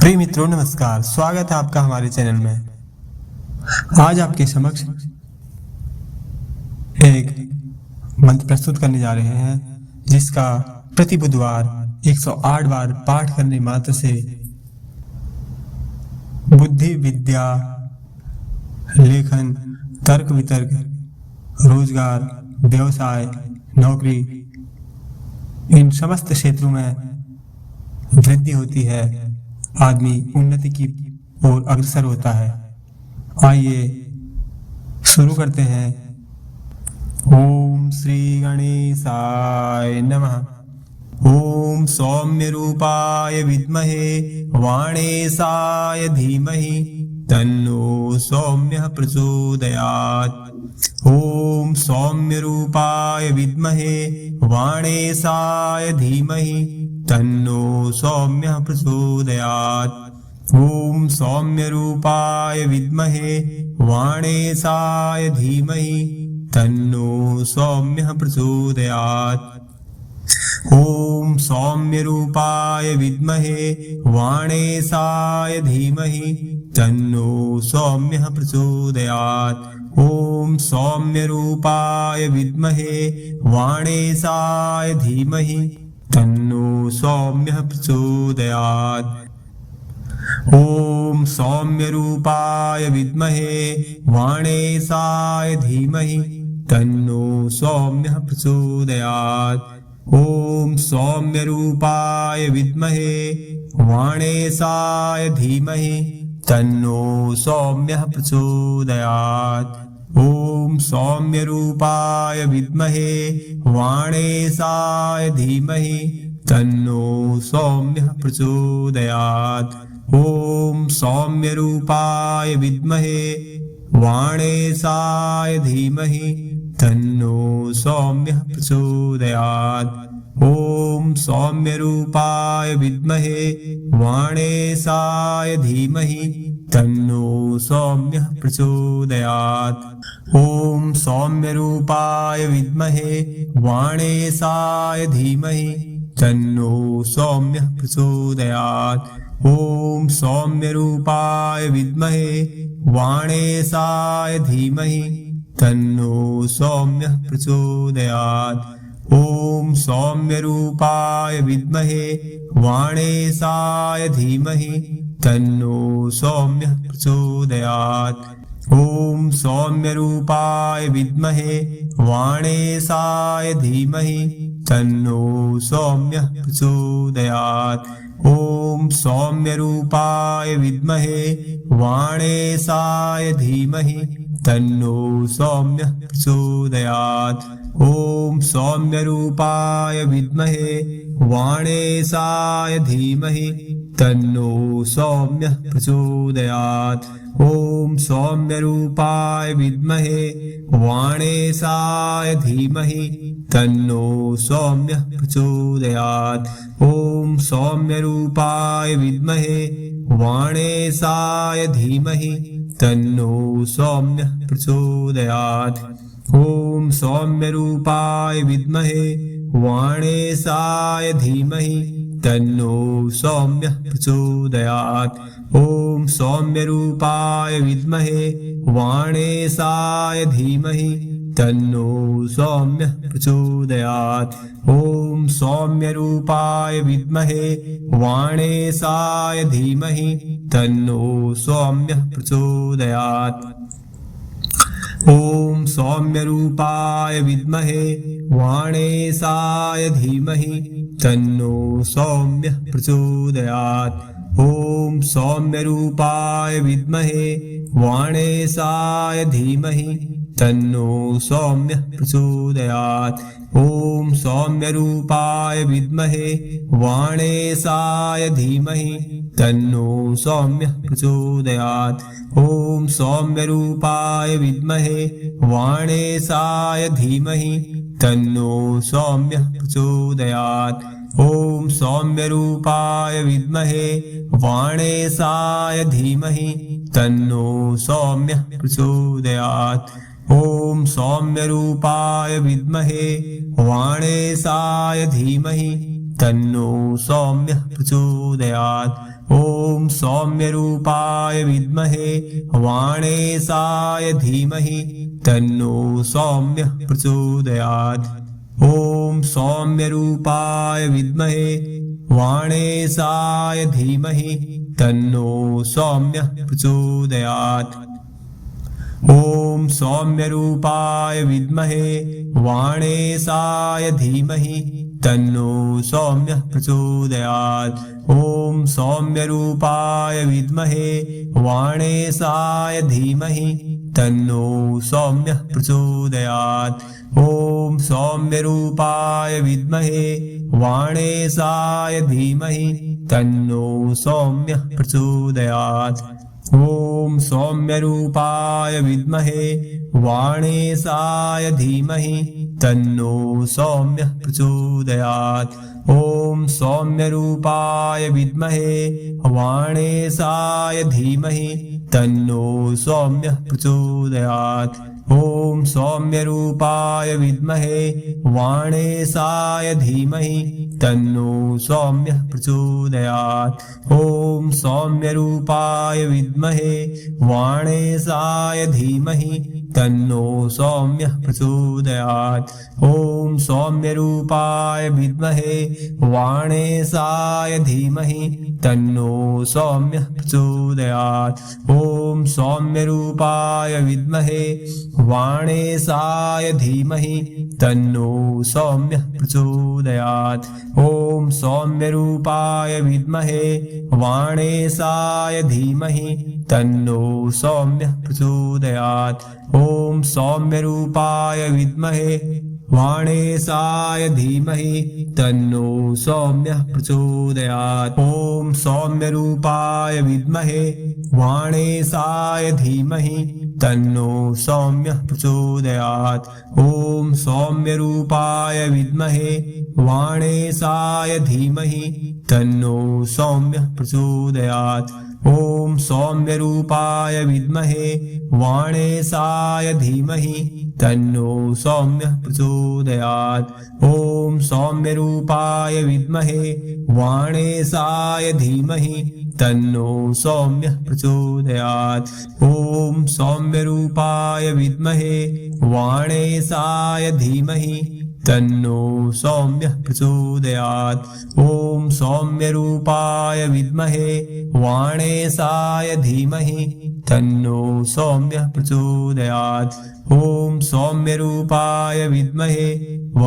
प्रिय मित्रों नमस्कार, स्वागत है आपका हमारे चैनल में। आज आपके समक्ष एक मंत्र प्रस्तुत करने जा रहे हैं जिसका प्रति बुधवार 108 बार पाठ करने मात्र से बुद्धि, विद्या, लेखन, तर्क वितर्क, रोजगार, व्यवसाय, नौकरी, इन समस्त क्षेत्रों में वृद्धि होती है। आदमी उन्नति की ओर अग्रसर होता है। आइए शुरू करते हैं। ओम श्री गणेशाय नमः। ओम सौम्य रूपाय विद्महे वाणेशाय धीमहि तन्नो सौम्यः प्रचोदयात्। ओम सौम्य रूपाय विद्महे वाणेशाय धीमहि तन्नो सौम्यः प्रचोदयात्। ओम सौम्य रूपाय विद्महे वाणेशाय धीमहि तन्नो सौम्यः प्रचोदयात्। ओम सौम्य रूपाय विद्महे वाणेशाय धीमहि तन्नो सौम्यः प्रचोदयात्। ओम सौम्य रूपाय विद्महे वाणेशाय धीमहि तन्नो सौम्यः प्रचोदयात्। ओम सौम्य रूपाय विद्महे वाणेशाय धीमहि तन्नो सौम्यः प्रचोदयात्। ओम सौम्य रूपाय विद्महे वाणेशाय धीमहि तन्नो सौम्यः प्रचोदयात्। ओम सौम्य रूपाय विद्महे वाणेशाय धीमहि तन्नो सौम्यः प्रचोदयात्। ओम सौम्य रूपाय विद्महे वाणेशाय धीमहि तन्नो सौम्यः प्रचोदयात्। ओम सौम्य रूपाय विद्महे वाणेशाय धीमहि तन्नो सौम्यः प्रचोदयात्। ओम सौम्य रूपाय विद्महे वाणेशाय धीमहि तन्नो सौम्यः प्रचोदयात्। ओम सौम्य रूपाय विद्महे वाणेशाय धीमहि तन्नो सौम्यः प्रचोदयात्। ओम सौम्य रूपाय विद्महे वाणेशाय धीमहि तन्नो सौम्यः प्रचोदयात्। ओम सौम्य रूपाय विद्महे वाणेशाय धीमहि तन्नो सौम्यः प्रचोदयात्। ओम सौम्य रूपाय विद्महे वाणेशाय धीमहि तन्नो सौम्यः प्रचोदयात्। ओम सौम्य रूपाय विद्महे वाणेशाय धीमहि तन्नो सौम्यः प्रचोदयात्। ओम सौम्य रूपाय विद्महे वाणेशाय धीमहि तन्नो सौम्यः प्रचोदयात्। ओम सौम्य रूपाय विद्महे वाणेशाय धीमहि तन्नो सौम्यः प्रचोदयात्। ओम सौम्य रूपाय विद्महे वाणेशाय धीमहि तन्नो सौम्यः प्रचोदयात्। ओम सौम्य रूपाय विद्महे वाणेशाय धीमहि तन्नो सौम्यः प्रचोदयात्। ओम सौम्य रूपाय विद्महे वाणेशाय धीमहि तन्नो सौम्यः प्रचोदयात्। ओम सौम्य रूपाय विद्महे वाणेशाय धीमहि तन्नो सौम्यः प्रचोदयात्। ओम सौम्य रूपाय विद्महे वाणेशाय धीमहि तन्नो सौम्यः प्रचोदयात्। ओम सौम्य रूपाय विद्महे वाणेशाय धीमहि तन्नो सौम्यः प्रचोदयात्। ओम सौम्य रूपाय विद्महे वाणेशाय धीमहि तन्नो सौम्यः प्रचोदयात्। ओम सौम्य रूपाय विद्महे वाणेशाय धीमहि तन्नो सौम्यः प्रचोदयात्। ओम सौम्य रूपाय विद्महे वाणेशाय धीमहि तन्नो सौम्यः प्रचोदयात्। ओम सौम्य रूपाय विद्महे वाणेशाय धीमहि तन्नो सौम्य प्रचोदयात्। ओम सौम्य रूपाय विद्महे वाणेशाय धीमहि तन्नो सौम्य प्रचोदयात्। ओम सौम्य रूपाय विद्महे वाणेशाय धीमहि तन्नो सौम्य प्रचोदयात्। ओम सौम्य रूपाय विद्महे वाणेशाय धीमहि तन्नो सौम्य प्रचोदयात्। ओम सौम्य रूपाय विद्महे वाणेशाय धीमहि तन्नो सौम्य प्रचोदयात्। ओम सौम्य रूपाय विद्महे वाणेशाय धीमहि तन्नो सौम्य प्रचोदयात्। ओम सौम्य रूपाय विद्महे वाणेशाय धीमहि तन्नो सौम्य प्रचोदयात्। ओम सौम्य रूपाय विद्महे वाणेशाय धीमहि तन्नो सौम्य प्रचोदयात्। ओम सौम्य रूपाय विद्महे वाणेशाय धीमहि तन्नो सौम्य प्रचोदयात्। ओम सौम्य रूपाय विद्महे वाणेशाय धीमहि तन्नो सौम्य प्रचोदयात्। ओम सौम्य रूपाय विद्महे वाणेशाय धीमहि तन्नो सौम्य प्रचोदयात्। ओम सौम्य रूपाय विद्महे वाणेशाय धीमहि तन्नो सौम्य प्रचोदयात्। ओम सौम्य रूपाय विद्महे वाणेशाय धीमहि तन्नो सौम्य प्रचोदयात्। ओम सौम्य रूपाय विद्महे वाणेशाय धीमहि तन्नो सौम्य प्रचोदयात्। ओम सौम्य रूपाय विद्महे वाणेशाय धीमहि तन्नो सौम्य प्रचोदयात्। ओम सौम्य रूपाय विद्महे वाणेशाय धीमहि तन्नो सौम्य प्रचोदयात्। ओम सौम्य रूपाय विद्महे वाणेशाय धीमहि तन्नो सौम्य प्रचोदयात्। ओम सौम्य रूपाय विद्महे वाणेशाय धीमहि तन्नो सौम्य प्रचोदयात्। ओम सौम्य रूपाय विद्महे वाणेशाय धीमहि तन्नो सौम्य प्रचोदयात्। ओम सौम्य रूपाय विद्महे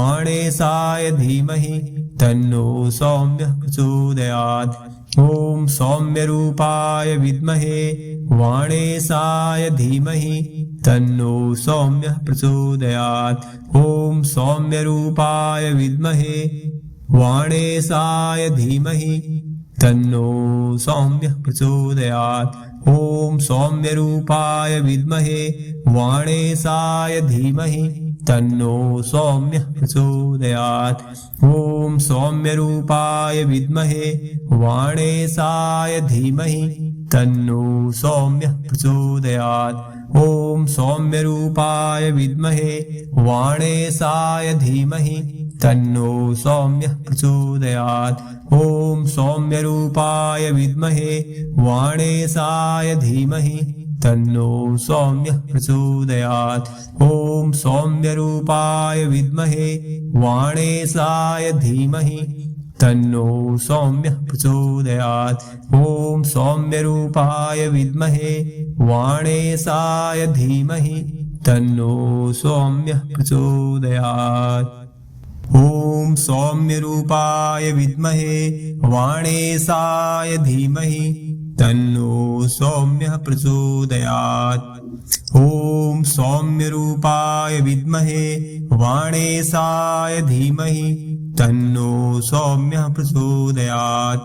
वाणेशाय धीमहि तन्नो सौम्य प्रचोदयात्। ओम सौम्य रूपाय विद्महे वाणेशाय धीमहि तन्नो सौम्य प्रचोदयात्। ओम सौम्य रूपाय विद्महे वाणेशाय धीमहि तन्नो सौम्य प्रचोदयात्। ओम सौम्य रूपाय विद्महे वाणेशाय धीमहि तन्नो सौम्य प्रचोदयात्। ओम सौम्य रूपाय विद्महे वाणेशाय धीमहि तन्नो सौम्य प्रचोदयात्। ओम सौम्य रूपाय विद्महे वाणेशाय धीमहि तन्नो सौम्य प्रचोदयात्। ओम सौम्य रूपाय विद्महे वाणेशाय धीमहि तन्नो सौम्य प्रचोदयात्। ओम सौम्य रूपाय विद्महे वाणेशाय धीमहि तन्नो सौम्य प्रचोदयात्। ओम सौम्य रूपाय विद्महे वाणेशाय धीमहि तन्नो सौम्य प्रचोदयात्। ओम सौम्य रूपाय विद्महे वाणेशाय धीमहि तन्नो सौम्य प्रचोदयात्। ओम सौम्य रूपाय विद्महे वाणेशाय धीमहि तन्नो सौम्य प्रचोदयात्।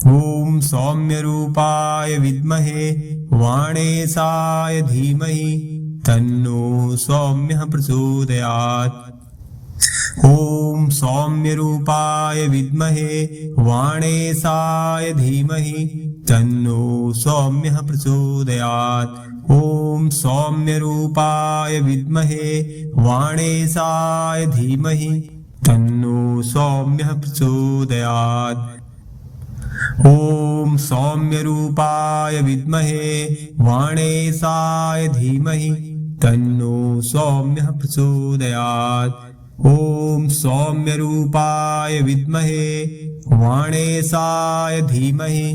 ओम सौम्य रूपाय विद्महे वाणेशाय धीमहि तन्नो सौम्य प्रचोदयात्। ओम सौम्य रूपाय विद्महे वाणेशाय धीमहि तन्नो सौम्य प्रचोदयात्। ओम सौम्य रूपाय विद्महे वाणेशाय धीमहि तन्नो सौम्य प्रचोदयात्। ओम सौम्य रूपाय विद्महे वाणेशाय धीमहि तन्नो सौम्यः प्रचोदयात्। ओम सौम्य रूपाय विद्महे वाणेशाय धीमहि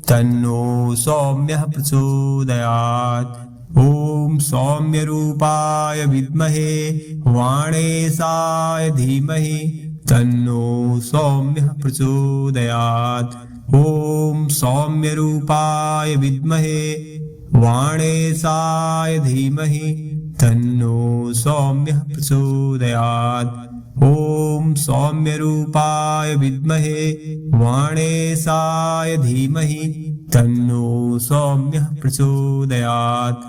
तन्नो सौम्यः प्रचोदयात्। ओम सौम्य रूपाय विद्महे वाणेशाय धीमहि तन्नो सौम्यः प्रचोदयात्। ओम सौम्य रूपाय विद्महे वाणेशाय धीमहि तन्नो सौम्यः प्रचोदयात्। ओम सौम्य रूपाय विद्महे वाणेशाय धीमहि तन्नो सौम्यः प्रचोदयात्।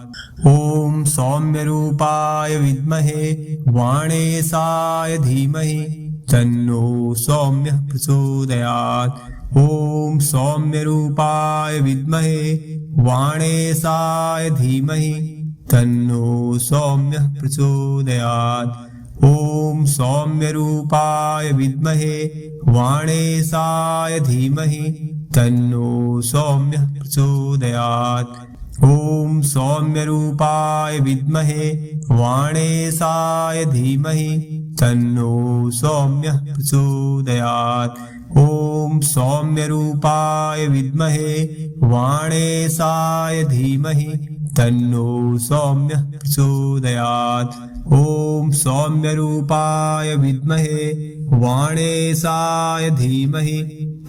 ओम सौम्य रूपाय विद्महे वाणेशाय धीमहि तन्नो सौम्यः प्रचोदयात्। ओम सौम्य रूपाय विद्महे वाणेशाय धीमहि तन्नो सौम्यः प्रचोदयात्। ओम सौम्य रूपाय विद्महे वाणेशाय धीमहि तन्नो सौम्यः प्रचोदयात्। ओम सौम्य रूपाय विद्महे वाणेशाय धीमहि तन्नो सौम्यः प्रचोदयात्। ओम सौम्य रूपाय विद्महे वाणेशाय धीमहि तन्नो सौम्यः प्रचोदयात्। ओम सौम्य रूपाय विद्महे वाणेशाय धीमहि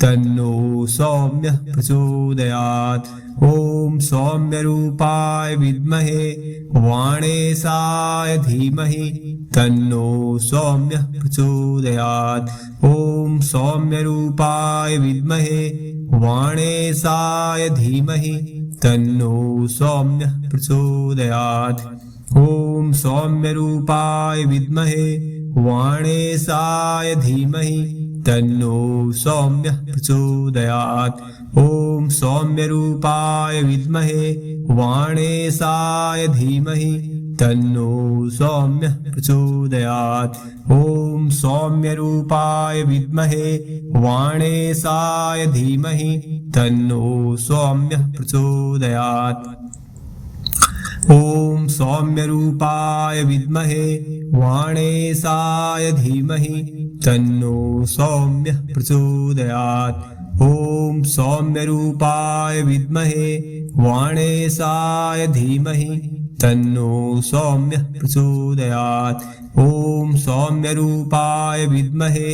तन्नो सौम्यः प्रचोदयात्। ओम सौम्य रूपाय विद्महे वाणेशाय धीमहि तन्नो सौम्यः प्रचोदयात्। ओम सौम्य रूपाय विद्महे वाणेशाय धीमहि तन्नो सौम्यः प्रचोदयात्। ओम सौम्य रूपाय विद्महे वाणेशाय धीमहि तन्नो सौम्यः प्रचोदयात्। ओम सौम्य रूपाय विद्महे वाणेशाय धीमहि तन्नो सौम्यः प्रचोदयात्। ओम सौम्य रूपाय विद्महे वाणेशाय धीमहि तन्नो सौम्यः प्रचोदयात्। ओम सौम्य रूपाय विद्महे वाणेशाय धीमहि तन्नो सौम्यः प्रचोदयात्। ओम सौम्य रूपाय विद्महे वाणेशाय धीमहि तन्नो सौम्यः प्रचोदयात्। ओम सौम्य रूपाय विद्महे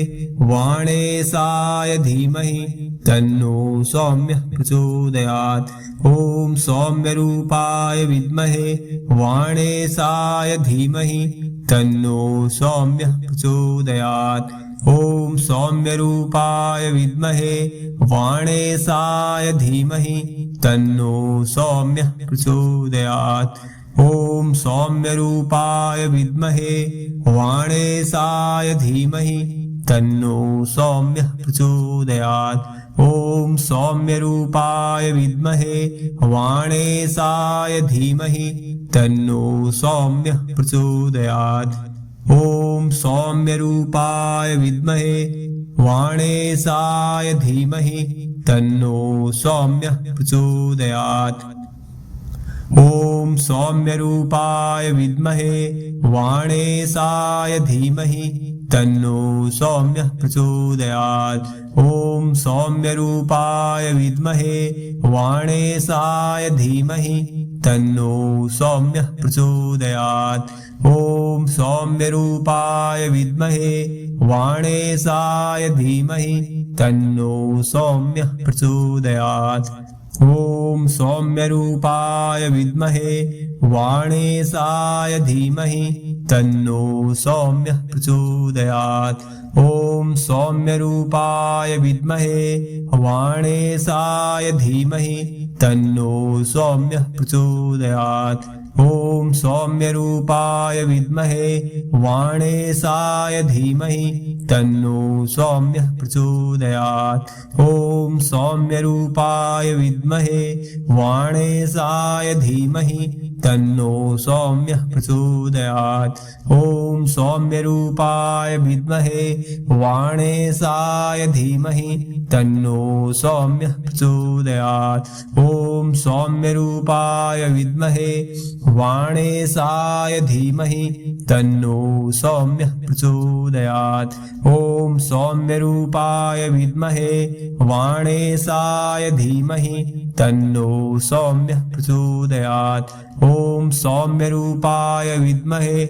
वाणेशाय धीमहि तन्नो सौम्यः प्रचोदयात्। ओम सौम्य रूपाय विद्महे वाणेशाय धीमहि तन्नो सौम्यः प्रचोदयात्। ओम सौम्य रूपाय विद्महे वाणेशाय धीमहि तन्नो सौम्यः प्रचोदयात्। ओम सौम्य रूपाय विद्महे वाणेशाय धीमहि तन्नो सौम्यः प्रचोदयात्। ओम सौम्य रूपाय विद्महे वाणेशाय धीमहि तन्नो सौम्यः प्रचोदयात्। ओम सौम्य रूपाय विद्महे वाणेशाय धीमहि तन्नो सौम्यः प्रचोदयात्। ओम सौम्य रूपाय विद्महे वाणेशाय धीमहि तन्नो सौम्यः प्रचोदयात्। ओम सौम्य रूपाय विद्महे वाणेशाय धीमहि तन्नो सौम्यः प्रचोदयात्। ओम सौम्य रूपाय विद्महे वाणेशाय धीमहि तन्नो सौम्यः प्रचोदयात्। ओम सौम्य रूपाय विद्महे वाणेशाय धीमहि तन्नो सौम्यः प्रचोदयात्। ओम सौम्य रूपाय विद्महे वाणेशाय धीमहि तन्नो सौम्यः प्रचोदयात्। ओम सौम्य रूपाय विद्महे वाणेशाय धीमहि तन्नो सौम्यः प्रचोदयात्। ओम सौम्य रूपाय विद्महे वाणेशाय धीमहि तन्नो सौम्यः प्रचोदयात्। ॐ सौम्यरूपाय विद्महे वाणेशाय धीमहि तन्नो सौम्यः प्रचोदयात्। ॐ सौम्यरूपाय विद्महे वाणेशाय धीमहि तन्नो सौम्यः प्रचोदयात्। ॐ सौम्यरूपाय विद्महे वाणेशाय धीमहि तन्नो सौम्यः प्रचोदयात्। ॐ सौम्यरूपाय विद्महे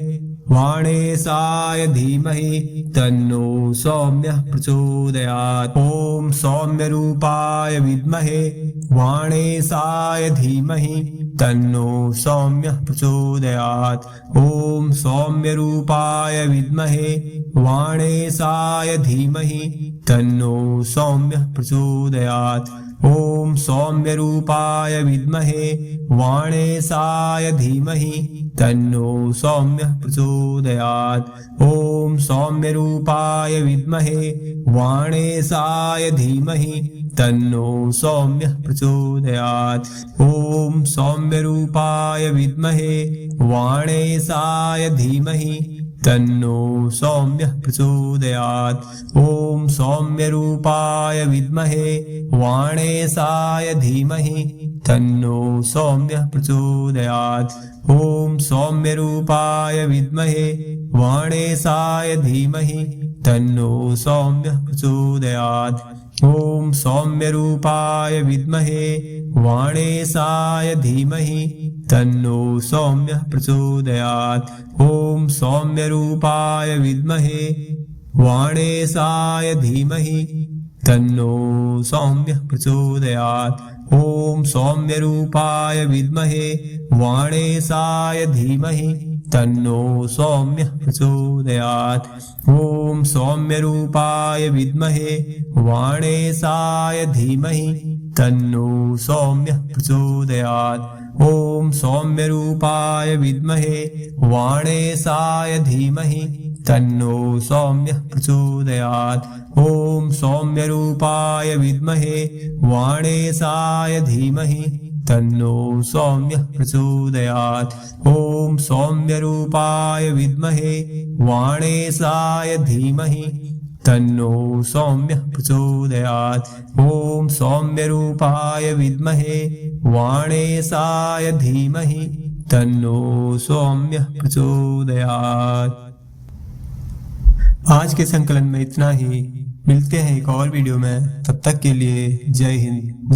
वाणेशाय धीमहि तन्नो सौम्यः प्रचोदयात्। ॐ सौम्यरूपाय विद्महे वाणेशाय धीमहि तन्नो सौम्यः प्रचोदयात्। ॐ सौम्यरूपाय विद्महे वाणेशाय धीमहि तन्नो सौम्यः प्रचोदयात्। ॐ सौम्यरूपाय विद्महे वाणेशाय धीमहि तन्नो सौम्यः प्रचोदयात्। ॐ सौम्यरूपाय विद्महे वाणेशाय धीमहि तन्नो सौम्यः प्रचोदयात्। ॐ सौम्यरूपाय विद्महे वाणेशाय धीमहि तन्नो सौम्यः प्रचोदयात्। ॐ सौम्यरूपाय विद्महे वाणेशाय धीमहि तन्नो सौम्यः प्रचोदयात्। ॐ सौम्यरूपाय विद्महे वाणेशाय धीमहि तन्नो सौम्यः प्रचोदयात्। ॐ सौम्यरूपाय विद्महे वाणेशाय धीमहि तन्नो सौम्यः प्रचोदयात्। ॐ सौम्यरूपाय विद्महे वाणेशाय धीमहि तन्नो सौम्यः प्रचोदयात्। ॐ सौम्यरूपाय विद्महे वाणेशाय धीमहि तन्नो सौम्यः प्रचोदयात्। ॐ सौम्यरूपाय विद्महे वाणेशाय धीमहि तन्नो सौम्यः प्रचोदयात्। ॐ सौम्यरूपाय विद्महे वाणेशाय धीमहि तन्नो सौम्यः प्रचोदयात्। ॐ सौम्यरूपाय विद्महे वाणेशाय धीमहि तन्नो सौम्यः प्रचोदयात्। ॐ सौम्यरूपाय विद्महे वाणेशाय धीमहि तन्नो सौम्यः प्रचोदयात्। ॐ सौम्यरूपाय विद्महे वाणेशाय धीमहि तन्नो सौम्यः प्रचोदयात्। आज के संकलन में इतना ही। मिलते हैं एक और वीडियो में, तब तक के लिए जय हिंद।